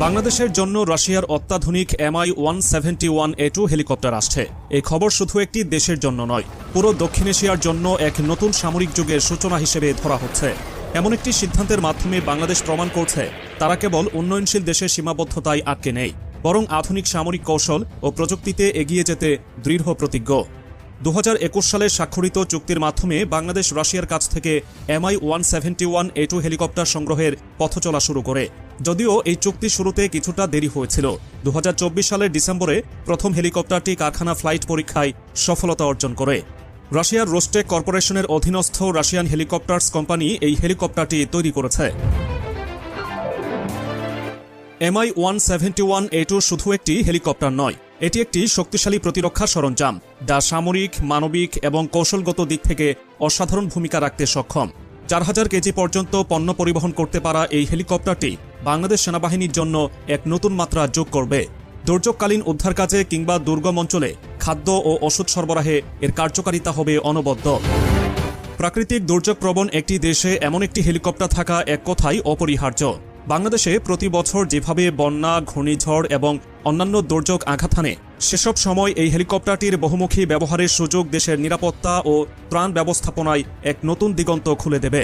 বাংলাদেশের জন্য রাশিয়ার অত্যাধুনিক Mi-171A2 হেলিকপ্টার আসছে। এই খবর শুধু একটি দেশের জন্য নয়, পুরো দক্ষিণ এশিয়ার জন্য এক নতুন সামরিক যুগের সূচনা হিসেবে ধরা হচ্ছে। এমন একটি সিদ্ধান্তের মাধ্যমে বাংলাদেশ প্রমাণ করছে তারা কেবল উন্নয়নশীল দেশের সীমাবদ্ধতায় আটকে নেই, বরং আধুনিক সামরিক কৌশল ও প্রযুক্তিতে এগিয়ে যেতে দৃঢ় প্রতিজ্ঞ। 2021 সালে স্বাক্ষরিত চুক্তির মাধ্যমে বাংলাদেশ রাশিয়ার কাছ থেকে Mi-171A2 হেলিকপ্টার সংগ্রহের পথ চলা শুরু করে। যদিও এই চুক্তি শুরুতে কিছুটা দেরি হয়েছিল। 2024 সালের ডিসেম্বরে প্রথম হেলিকপ্টারটি কারখানা ফ্লাইট পরীক্ষায় সফলতা অর্জন করে। রাশিয়ার রোস্টেক কর্পোরেশনের অধীনস্থ রাশিয়ান হেলিকপ্টার্স কোম্পানি এই হেলিকপ্টারটি তৈরি করেছে। Mi-171A2 শুধু একটি হেলিকপ্টার নয়, এটি একটি শক্তিশালী প্রতিরক্ষা সরঞ্জাম যা সামরিক, মানবিক এবং কৌশলগত দিক থেকে অসাধারণ ভূমিকা রাখতে সক্ষম। 4000 কেজি পর্যন্ত পণ্য পরিবহন করতে পারা এই হেলিকপ্টারটি বাংলাদেশ সেনাবাহিনীর জন্য এক নতুন মাত্রা যোগ করবে। দুর্যোগকালীন উদ্ধার কাজে কিংবা দুর্গম অঞ্চলে খাদ্য ও ওষুধ সরবরাহে এর কার্যকারিতা হবে অনবদ্য। প্রাকৃতিক দুর্যোগপ্রবণ একটি দেশে এমন একটি হেলিকপ্টার থাকা এক কথাই অপরিহার্য। বাংলাদেশে প্রতি বছর যেভাবে বন্যা, ঘূর্ণিঝড় এবং অন্যান্য দুর্যোগ আঘাত হানে, সেসব সময় এই হেলিকপ্টারটির বহুমুখী ব্যবহারের সুযোগ দেশের নিরাপত্তা ও ত্রাণ ব্যবস্থাপনায় এক নতুন দিগন্ত খুলে দেবে।